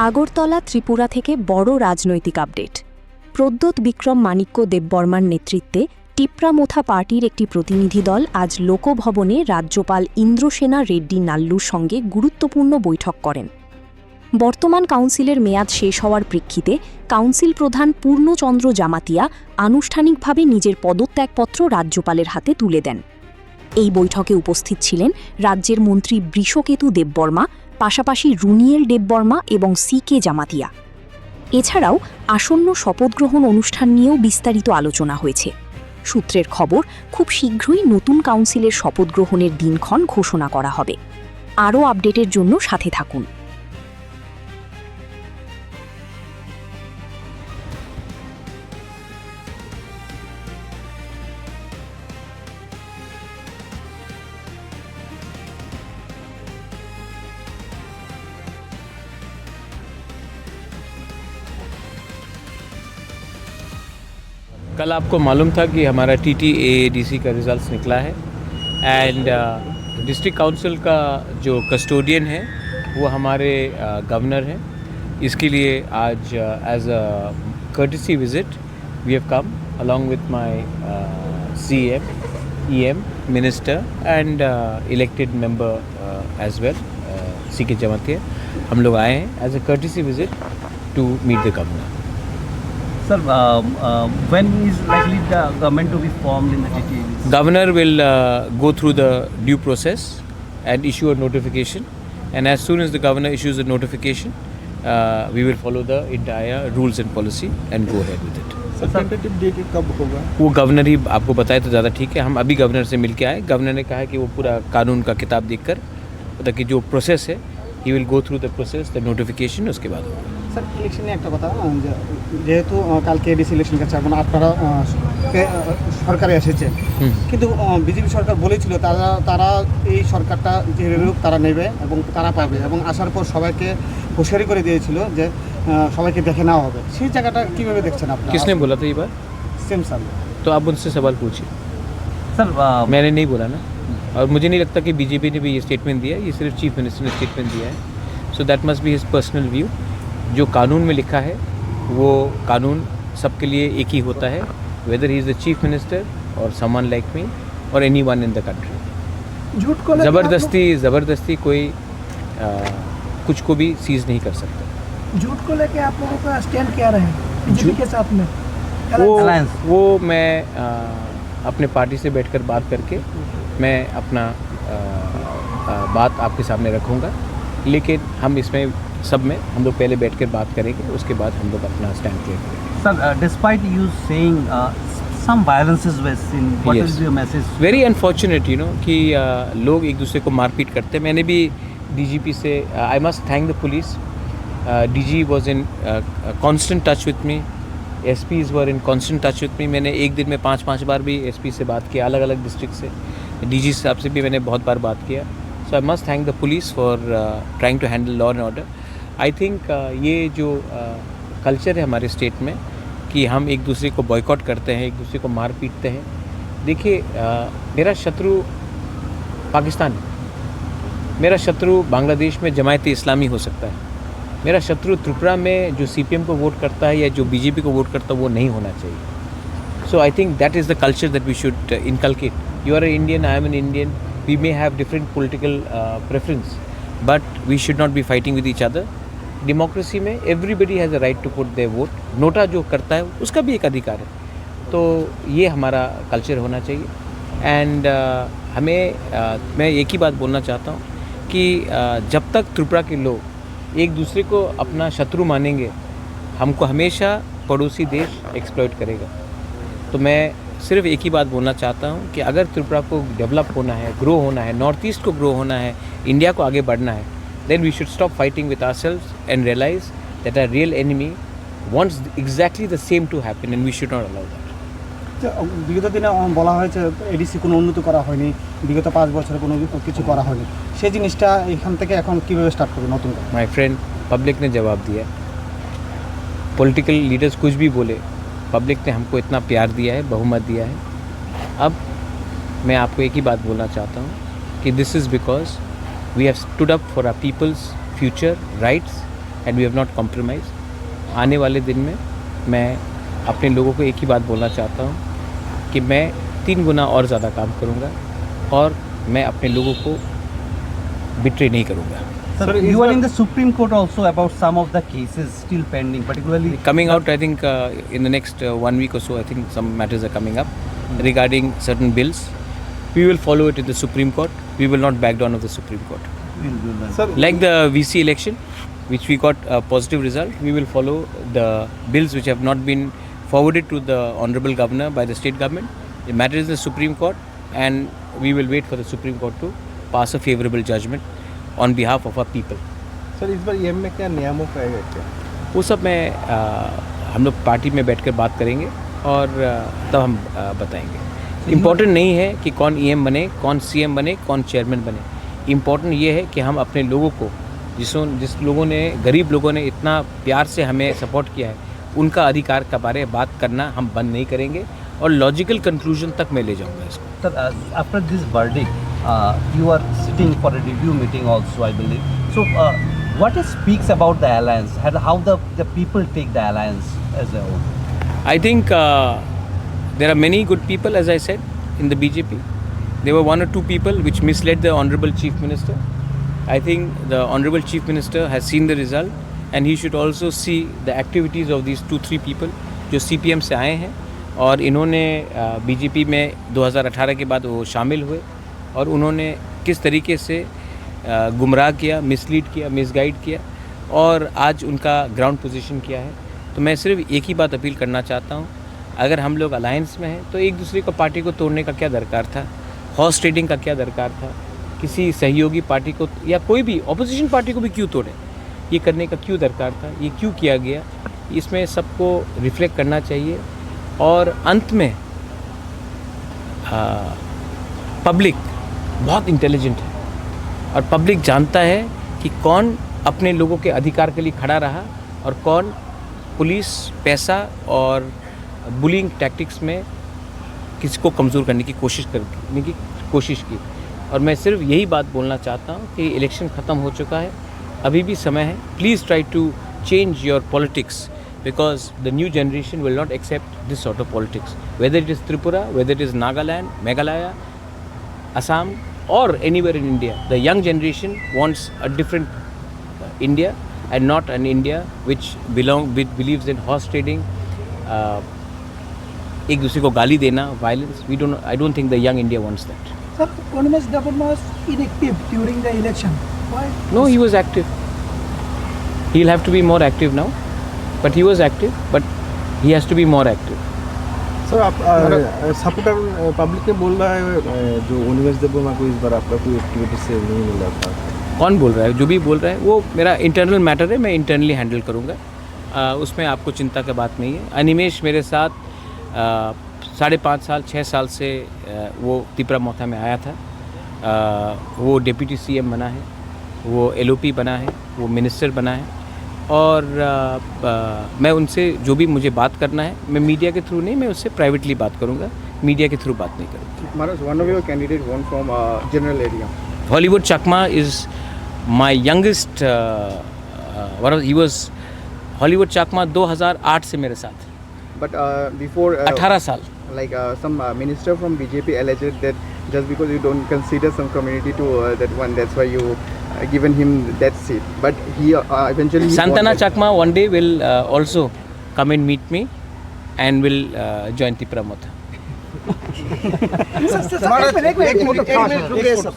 আগরতলা ত্রিপুরা থেকে বড় রাজনৈতিক আপডেট। প্রদ্যোৎ বিক্রম মাণিক্য দেববর্মার নেতৃত্বে টিপ্রামোথা পার্টির একটি প্রতিনিধি দল আজ লোকভবনে রাজ্যপাল ইন্দ্রসেনা রেড্ডি নাল্লুর সঙ্গে গুরুত্বপূর্ণ বৈঠক করেন। বর্তমান কাউন্সিলের মেয়াদ শেষ হওয়ার প্রেক্ষিতে কাউন্সিল প্রধান পূর্ণচন্দ্র জামাতিয়া আনুষ্ঠানিকভাবে নিজের পদত্যাগপত্র রাজ্যপালের হাতে তুলে দেন। এই বৈঠকে উপস্থিত ছিলেন রাজ্যের মন্ত্রী বৃষকেতু দেববর্মা, পাশাপাশি রুনিয়েল দেববর্মা এবং সি.কে. জামাতিয়া। এছাড়াও আসন্ন শপথগ্রহণ অনুষ্ঠান নিয়েও বিস্তারিত আলোচনা হয়েছে। সূত্রের খবর, খুব শীঘ্রই নতুন কাউন্সিলের শপথগ্রহণের দিনক্ষণ ঘোষণা করা হবে। আরও আপডেটের জন্য সাথে থাকুন। कल आपको मालूम था कि हमारा TTAADC का रिजल्ट्स निकला है एंड डिस्ट्रिक्ट काउंसिल का जो कस्टोडियन है वो हमारे गवर्नर हैं। इसके लिए आज as a courtesy visit we have come along with my CM, EM, minister and elected member as well C.K. Jamatia. हम लोग आए हैं as a courtesy visit to meet the governor. Sir, when is likely the government to be formed in the TTADC? Governor will go through the due process and issue a notification, and as soon as the governor issues a notification, we will follow the entire rules and policy and go ahead with it. Tentative date कब होगा? वो governor ही आपको बताए तो ज़्यादा ठीक है। हम अभी गवर्नर से मिल के आए। गवर्नर ने कहा है कि वो पूरा कानून का किताब देखकर मतलब कि जो प्रोसेस है he will go through the process, the notification उसके बाद होगा। স্যার, ইলেকশনে একটা কথা, যেহেতু কালকে এডিসি ইলেকশন কাছে এখন আপনারা সরকারে এসেছেন, কিন্তু বিজেপি সরকার বলেছিল তারা এই সরকারটা যে রূপ তারা নেবে এবং তারা পাবে, এবং আসার পর সবাইকে হুঁশিয়ারি করে দিয়েছিল যে সবাইকে দেখে নেওয়া হবে। সেই জায়গাটা কীভাবে দেখছেন আপনারা? किसने बोला था ये बात? सेम साल। तो आप उनसे सवाल पूछिए। Sir, मैंने नहीं बोला ना, और मुझे नहीं लगता कि बीजेपी ने भी ये स्टेटमेंट दिया है। ये सिर्फ चीफ मिनिस्टर ने स्टेटमेंट दिया है। So that must be his personal view. जो कानून में लिखा है वो कानून सबके लिए एक ही होता है, weather he is the chief minister और समवन लाइक मी और any one in the country. झूठ को ज़बरदस्ती कोई कुछ को भी सीज नहीं कर सकता। झूठ को लेके आप लोगों का स्टैंड क्या रहे बीजेपी के साथ में? वो मैं अपने पार्टी से बैठकर बात करके मैं अपना बात आपके सामने रखूँगा, लेकिन हम इसमें सब में हम लोग पहले बैठकर बात करेंगे, उसके बाद हम लोग अपना स्टैंड क्लियर करेंगे। sir, despite you saying some violences were seen, what Yes. is your message? Very unfortunate कि लोग एक दूसरे को मारपीट करते हैं। मैंने भी DGP से आई must thank the police. DG was in constant touch with me, SPs were in constant touch with me. मैंने एक दिन में 5 बार भी SP से बात किया, अलग अलग डिस्ट्रिक्ट से। DG साहब से भी मैंने बहुत बार बात किया। So I must thank the police for trying to handle law and order. I think ये जो कल्चर है हमारे स्टेट में कि हम एक दूसरे को बॉयकॉट करते हैं, एक दूसरे को मार पीटते हैं। देखिए, मेरा शत्रु पाकिस्तान है, मेरा शत्रु बांग्लादेश में जमायत इस्लामी हो सकता है, मेरा शत्रु त्रिपुरा में जो CPM को वोट करता है या जो BJP को वोट करता है वो नहीं होना चाहिए। So I think that is the culture that we should inculcate. You are a Indian, I am an Indian, we may have different political preference, but we should not be fighting with each other. Democracy में everybody has a right to put their vote. NOTA जो करता है उसका भी एक अधिकार है, तो ये हमारा कल्चर होना चाहिए। एंड मैं एक ही बात बोलना चाहता हूँ कि जब तक त्रिपुरा के लोग एक दूसरे को अपना शत्रु मानेंगे, हमको हमेशा पड़ोसी देश एक्सप्लॉइट करेगा। तो मैं सिर्फ एक ही बात बोलना चाहता हूँ कि अगर त्रिपुरा को डेवलप होना है, ग्रो होना है, नॉर्थ ईस्ट को ग्रो होना है, इंडिया को आगे बढ़ना है, then we should stop fighting with ourselves and realize that our real enemy wants exactly the same to happen, and we should not allow that. বিগত দিনে বলা হয়েছে এডিসি কোনো উন্নতি করা হয়নি, বিগত 5 বছরে কোনো কিছু করা হয়নি। সেই জিনিসটা এখান থেকে এখন কীভাবে স্টার্ট করবে নতুন করে? My friend, पब्लिक ने जवाब दिया। पॉलिटिकल लीडर्स कुछ भी बोले, पब्लिक ने हमको इतना प्यार दिया है, बहुमत दिया है। अब मैं आपको एक ही बात बोलना चाहता हूँ कि this is because we have stood up for our people's future rights and we have not compromise. आने वाले दिन में मैं अपने लोगों को एक ही बात बोलना चाहता हूँ कि मैं 3 गुना और ज़्यादा काम करूँगा और मैं अपने लोगों को बिट्रे नहीं करूँगा. Sir, you are in the Supreme Court also about some of the cases still pending, particularly Coming out, I think in the next 1 week or so, I think some matters are coming up regarding certain bills. We will follow it in the Supreme Court. We will not back down of the Supreme Court. Sir, Like the VC election, which we got a positive result, we will follow the bills which have not been forwarded to the Honorable Governor by the state government. The matter is in the Supreme Court, and we will wait for the Supreme Court to pass a favorable judgment on behalf of our people. Sir इस बार EM में क्या नियामक आएगा क्या? वो सब मैं हम लोग पार्टी में बैठकर बात करेंगे और तब हम बताएंगे. इम्पोर्टेंट नहीं है कि कौन ईएम बने, कौन सीएम बने, कौन चेयरमैन बने. इम्पोर्टेंट ये है कि हम अपने लोगों को जिस लोगों ने, गरीब लोगों ने इतना प्यार से हमें सपोर्ट किया है, उनका अधिकार के बारे में बात करना हम बंद नहीं करेंगे और लॉजिकल कंक्लूजन तक मैं ले जाऊंगा इसको. Sir, after this verdict, you are sitting for a review meeting also, I believe. So, what it speaks about the alliance? How the people take the alliance as a whole? I think there are many good people, as I said, in the BJP. There were 1 or 2 people which misled the Honorable Chief Minister. I think the Honorable Chief Minister has seen the result, and he should also see the activities of these 2-3 people जो CPM से आए हैं और इन्होंने BJP में 2018 के बाद वो शामिल हुए और उन्होंने किस तरीके से गुमराह किया, मिसलीड किया, मिसगाइड किया और आज उनका ग्राउंड पोजीशन किया है. तो मैं सिर्फ एक ही बात अपील करना चाहता हूँ, अगर हम लोग अलायंस में हैं तो एक दूसरे को पार्टी को तोड़ने का क्या दरकार था, हॉर्स ट्रेडिंग का क्या दरकार था, किसी सहयोगी पार्टी को या कोई भी ऑपोजिशन पार्टी को भी क्यों तोड़े, ये करने का क्यों दरकार था, ये क्यों किया गया, इसमें सबको रिफ्लेक्ट करना चाहिए. और अंत में पब्लिक बहुत इंटेलिजेंट है और पब्लिक जानता है कि कौन अपने लोगों के अधिकार के लिए खड़ा रहा और कौन पुलिस, पैसा और बुलिंग टैक्टिक्स में किसी को कमज़ोर करने की कोशिश की. और मैं सिर्फ यही बात बोलना चाहता हूँ कि इलेक्शन ख़त्म हो चुका है, अभी भी समय है. Please try to change your politics because the new generation will not accept this sort of politics. Whether it is Tripura, whether it is Nagaland, Meghalaya, Assam or anywhere in India, the young generation wants a different India and not an India which believes in horse trading, एक दूसरे को गाली देना, violence. I don't think the young India wants that. Sir, Umesh Dabur was inactive during the election. Why? No, he was active. He'll have to be more active now. But he was active, but he has to be more active. Sir आप supporter public में बोल रहा है जो उमेश देबबर्मा को इस बार आपका कोई एक्टिविटी से नहीं मिला था. कौन बोल रहा है? जो भी बोल रहा है वो मेरा इंटरनल मैटर है, मैं इंटरनली हैंडल करूँगा. उसमें आपको चिंता की बात नहीं है. अनिमेश मेरे साथ 5.5 साल 6 साल से वो तिपरा मोथा में आया था. वो डिप्टी सीएम बना है, वो LOP बना है, वो मिनिस्टर बना है और मैं उनसे जो भी मुझे बात करना है, मैं मीडिया के थ्रू नहीं, मैं उससे प्राइवेटली बात करूंगा, मीडिया के थ्रू बात नहीं करूँगा. Maharaj, one of your candidate won from general area. Hollywood Chakma is my youngest. He was Hollywood Chakma 2008 से मेरे साथ. But before 18 साल. Like some minister from BJP alleged that just because you don't consider some community to that one, that's why you given him that seat. But he eventually Santana Chakma one day will also come and meet me and will join Tipra Motha. Sir, एक minute रुकिए sir.